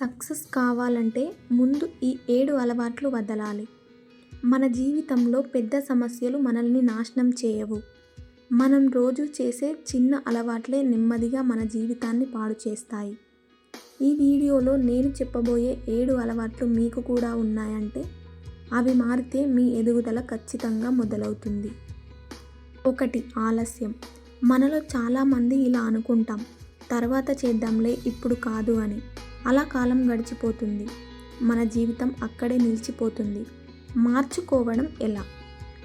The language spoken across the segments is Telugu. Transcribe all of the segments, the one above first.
సక్సెస్ కావాలంటే ముందు ఈ 7 అలవాట్లు వదలాలి. మన జీవితంలో పెద్ద సమస్యలు మనల్ని నాశనం చేయవు. మనం రోజు చేసే చిన్న అలవాట్లే నెమ్మదిగా మన జీవితాన్ని పాడు చేస్తాయి. ఈ వీడియోలో నేను చెప్పబోయే 7 అలవాట్లు మీకు కూడా ఉన్నాయంటే అవి మారితే మీ ఎదుగుదల ఖచ్చితంగా మొదలవుతుంది. 1. ఆలస్యం. మనలో చాలామంది ఇలా అనుకుంటాం, తర్వాత చేద్దాంలే ఇప్పుడు కాదు అని. అలా కాలం గడిచిపోతుంది. మన జీవితం అక్కడే నిలిచిపోతుంది. మార్చుకోవడం ఎలా?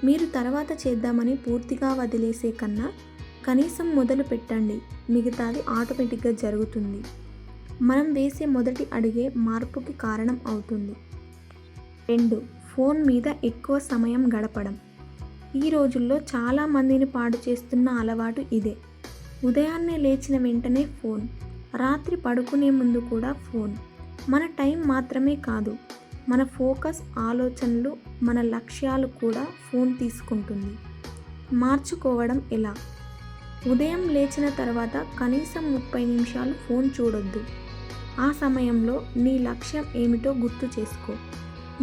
మీరు తర్వాత చేద్దామని పూర్తిగా వదిలేసే కన్నా కనీసం మొదలు పెట్టండి. మిగతాది ఆటోమేటిక్గా జరుగుతుంది. మనం వేసే మొదటి అడుగే మార్పుకి కారణం అవుతుంది. 2. ఫోన్ మీద ఎక్కువ సమయం గడపడం. ఈ రోజుల్లో చాలామందిని పాడు చేస్తున్న అలవాటు ఇదే. ఉదయాన్నే లేచిన వెంటనే ఫోన్, రాత్రి పడుకునే ముందు కూడా ఫోన్. మన టైం మాత్రమే కాదు, మన ఫోకస్, ఆలోచనలు, మన లక్ష్యాలు కూడా ఫోన్ తీసుకుంటుంది. మార్చుకోవడం ఎలా? ఉదయం లేచిన తర్వాత కనీసం 30 నిమిషాలు ఫోన్ చూడొద్దు. ఆ సమయంలో నీ లక్ష్యం ఏమిటో గుర్తు చేసుకో.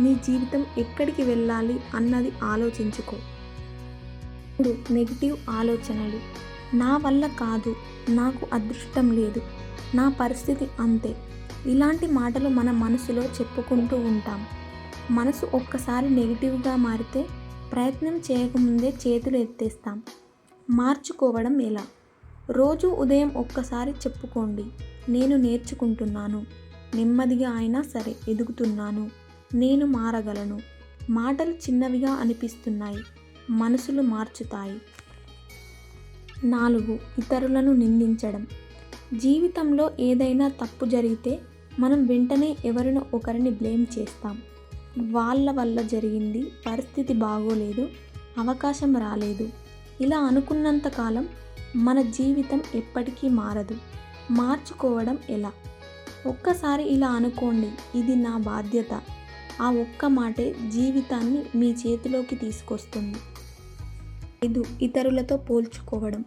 నీ జీవితం ఎక్కడికి వెళ్ళాలి అన్నది ఆలోచించుకో. 3. నెగిటివ్ ఆలోచనలు. నా వల్ల కాదు, నాకు అదృష్టం లేదు, నా పరిస్థితి అంతే. ఇలాంటి మాటలు మన మనసులో చెప్పుకుంటూ ఉంటాం. మనసు ఒక్కసారి నెగిటివ్గా మారితే ప్రయత్నం చేయకముందే చేతులు ఎత్తేస్తాం. మార్చుకోవడం ఎలా? రోజు ఉదయం ఒక్కసారి చెప్పుకోండి, నేను నేర్చుకుంటున్నాను, నెమ్మదిగా అయినా సరే ఎదుగుతున్నాను, నేను మారగలను. మాటలు చిన్నవిగా అనిపిస్తున్నాయి, మనసులు మార్చుతాయి. 4. ఇతరులను నిందించడం. జీవితంలో ఏదైనా తప్పు జరిగితే మనం వెంటనే ఎవరినో ఒకరిని బ్లేమ్ చేస్తాం. వాళ్ళ వల్ల జరిగింది, పరిస్థితి బాగోలేదు, అవకాశం రాలేదు. ఇలా అనుకున్నంతకాలం మన జీవితం ఎప్పటికీ మారదు. మార్చుకోవడం ఎలా? ఒక్కసారి ఇలా అనుకోండి, ఇది నా బాధ్యత. ఆ ఒక్క మాటే జీవితాన్ని మీ చేతిలోకి తీసుకొస్తుంది. 5. ఇతరులతో పోల్చుకోవడం.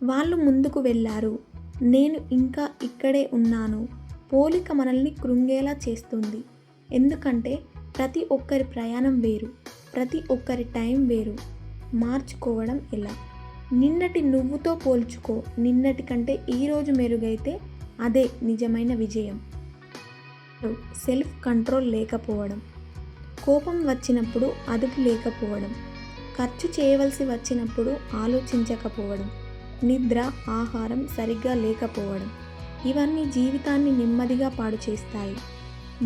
వాళ్ళు ముందుకు వెళ్ళారు, నేను ఇంకా ఇక్కడే ఉన్నాను. పోలిక మనల్ని కృంగేలా చేస్తుంది. ఎందుకంటే ప్రతి ఒక్కరి ప్రయాణం వేరు, ప్రతి ఒక్కరి టైం వేరు. మార్చుకోవడం ఎలా? నిన్నటి నువ్వుతో పోల్చుకో. నిన్నటి కంటే ఈరోజు మెరుగైతే అదే నిజమైన విజయం. సెల్ఫ్ కంట్రోల్ లేకపోవడం. కోపం వచ్చినప్పుడు అదుపు లేకపోవడం, ఖర్చు చేయవలసి వచ్చినప్పుడు ఆలోచించకపోవడం, నిద్ర, ఆహారం సరిగ్గా లేకపోవడం, ఇవన్నీ జీవితాన్ని నెమ్మదిగా పాడు చేస్తాయి.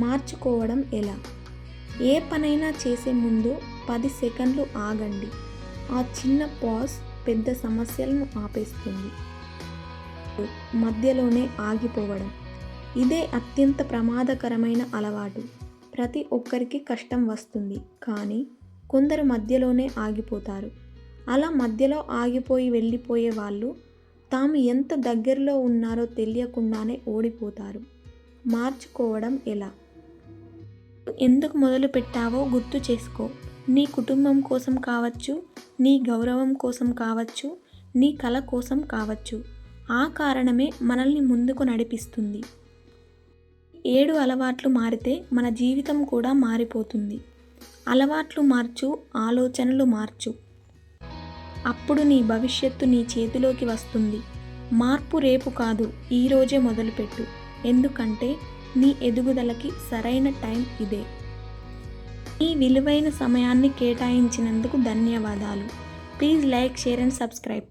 మార్చుకోవడం ఎలా? ఏ పనైనా చేసే ముందు 10 సెకండ్లు ఆగండి. ఆ చిన్న పాజ్ పెద్ద సమస్యలను ఆపేస్తుంది. మధ్యలోనే ఆగిపోవడం. ఇదే అత్యంత ప్రమాదకరమైన అలవాటు. ప్రతి ఒక్కరికి కష్టం వస్తుంది, కానీ కొందరు మధ్యలోనే ఆగిపోతారు. అలా మధ్యలో ఆగిపోయి వెళ్ళిపోయే వాళ్ళు తాము ఎంత దగ్గరలో ఉన్నారో తెలియకుండానే ఓడిపోతారు. మార్చుకోవడం ఎలా? ఎందుకు మొదలు పెట్టావో గుర్తు చేసుకో. నీ కుటుంబం కోసం కావచ్చు, నీ గౌరవం కోసం కావచ్చు, నీ కల కోసం కావచ్చు. ఆ కారణమే మనల్ని ముందుకు నడిపిస్తుంది. 7 అలవాట్లు మారితే మన జీవితం కూడా మారిపోతుంది. అలవాట్లు మార్చు, ఆలోచనలు మార్చు. అప్పుడు నీ భవిష్యత్తు నీ చేతిలోకి వస్తుంది. మార్పు రేపు కాదు, ఈరోజే మొదలుపెట్టు. ఎందుకంటే నీ ఎదుగుదలకి సరైన టైం ఇదే. ఈ విలువైన సమయాన్ని కేటాయించినందుకు ధన్యవాదాలు. Please like, share and subscribe.